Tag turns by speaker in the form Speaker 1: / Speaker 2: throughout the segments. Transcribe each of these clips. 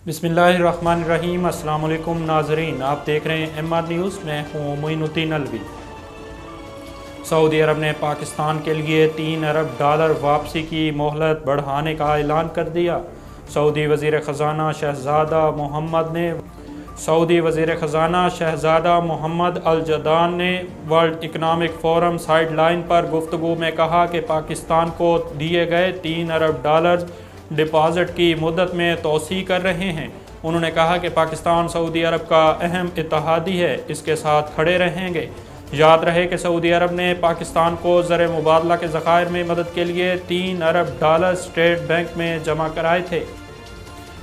Speaker 1: बिस्मिल्लाहिर्रहमानिर्रहीम। अस्सलाम वालेकुम नाजरीन, आप देख रहे हैं MR न्यूज़। मैं हूँ मोइनुद्दीन अलवी। सऊदी अरब ने पाकिस्तान के लिए $3 अरब वापसी की मोहलत बढ़ाने का ऐलान कर दिया। सऊदी वज़ीर ख़ज़ाना शहज़ादा अल जदान ने वर्ल्ड इकनॉमिक फोरम साइडलाइन पर गुफ्तगू में कहा कि पाकिस्तान को दिए गए $3 अरब डिपॉजिट की मुद्दत में तोसी कर रहे हैं। उन्होंने कहा कि पाकिस्तान सऊदी अरब का अहम इत्तेहादी है, इसके साथ खड़े रहेंगे। याद रहे कि सऊदी अरब ने पाकिस्तान को ज़र मुबादला के ज़खायर में मदद के लिए $3 अरब स्टेट बैंक में जमा कराए थे।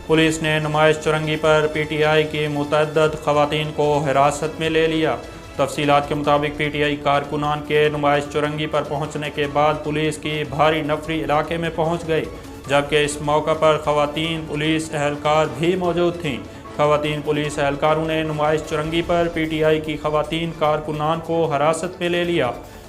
Speaker 1: पुलिस ने नुमाइश चुरंगी पर PTI की मुतअद्दिद ख़वातीन को हिरासत में ले लिया। तफसीलात के मुताबिक PTI कारकुनान के नुमाइश चुरंगी पर पहुंचने के बाद पुलिस की भारी नफरी इलाके में पहुंच गई, जबकि इस मौका पर ख़वातीन पुलिस एहलकार भी मौजूद थीं। ख़वातीन पुलिस एहलकारों ने नुमाइश चुरंगी पर PTI की ख़वातीन कारकुनान को हिरासत में ले लिया।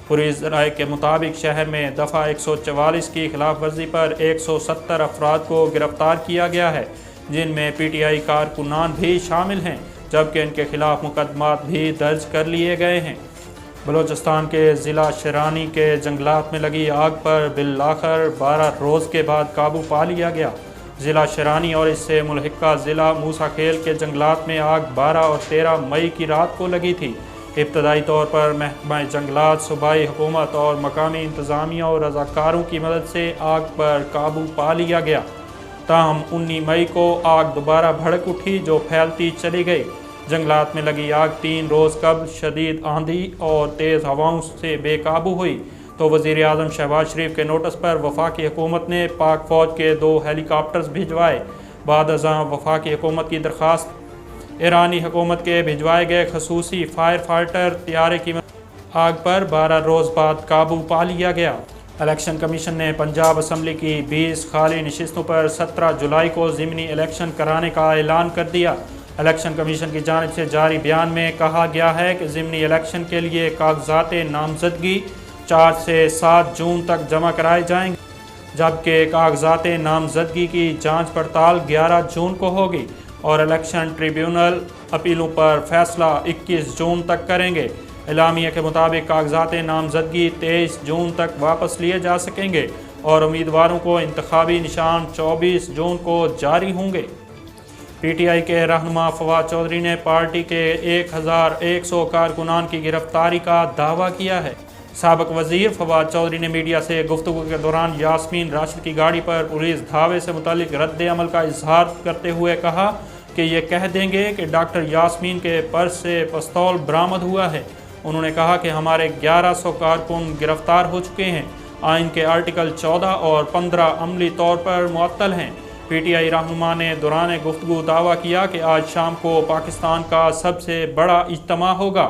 Speaker 1: पुलिस राय के मुताबिक शहर में दफ़ा 144 की खिलाफ वर्जी पर 170 अफराद को गिरफ्तार किया गया है, जिनमें PTI कारकुनान भी शामिल हैं, जबकि इनके खिलाफ मुकदमात भी दर्ज कर लिए गए हैं। बलूचिस्तान के ज़िला शरानी के जंगलात में लगी आग पर बिलाखिर 12 रोज़ के बाद काबू पा लिया गया। ज़िला शरानी और इससे मुल्हिका ज़िला मूसा खेल के जंगलात में आग 12 और 13 मई की रात को लगी थी। इब्तदाई तौर पर महकमा जंगलात, सूबाई हुकूमत और मकामी इंतज़ामिया और रज़ाकारों की मदद से आग पर काबू पा लिया गया। ताहम 19 मई को आग दोबारा भड़क उठी, जो फैलती चली गई। जंगलात में लगी आग 3 रोज़ कबल शदीद आंधी और तेज़ हवाओं से बेकाबू हुई तो वज़ीर आज़म शहबाज शरीफ के नोटिस पर वफाकी हुकूमत ने पाक फ़ौज के 2 हेलीकॉप्टर्स भिजवाए। बाद अज़ां वफाकी हुकूमत की दरख्वास्त ईरानी हुकूमत के भिजवाए गए खसूसी फायर फाइटर तैयारे की आग पर 12 रोज़ बाद काबू पा लिया गया। इलेक्शन कमीशन ने पंजाब असम्बली की 20 खाली नशिस्तों पर 17 जुलाई को ज़िमनी इलेक्शन कराने का ऐलान कर दिया। इलेक्शन कमीशन की जानिब से जारी बयान में कहा गया है कि ज़िमनी इलेक्शन के लिए कागजात नामजदगी 4 से 7 जून तक जमा कराए जाएंगे, जबकि कागजात नामजदगी की जांच पड़ताल 11 जून को होगी और इलेक्शन ट्रिब्यूनल अपीलों पर फैसला 21 जून तक करेंगे। एलामिया के मुताबिक कागजात नामजदगी 23 जून तक वापस लिए जा सकेंगे और उम्मीदवारों को इंतखाबी निशान 24 जून को जारी होंगे। PTI के रहनुमा फवाद चौधरी ने पार्टी के 1100 कारकुनान की गिरफ्तारी का दावा किया है। साबिक वज़ीर फवाद चौधरी ने मीडिया से गुफ्तगू के दौरान यास्मीन राशिद की गाड़ी पर पुलिस धावे से मुतालिक रद्द अमल का इजहार करते हुए कहा कि ये कह देंगे कि डॉक्टर यास्मीन के पर्स से पिस्तौल बरामद हुआ है। उन्होंने कहा कि हमारे 1100 कारकुन गिरफ्तार हो चुके हैं। आइन के आर्टिकल 14 और 15 अमली तौर पर मुअत्तल हैं। PTI रहनुमा ने दौरान गुफ्तगू दावा किया कि आज शाम को पाकिस्तान का सबसे बड़ा इज्तिमा होगा।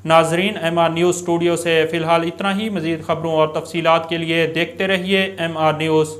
Speaker 1: नाजरीन, MR न्यूज़ स्टूडियो से फ़िलहाल इतना ही। मज़ीद ख़बरों और तफसीलात के लिए देखते रहिए MR न्यूज़।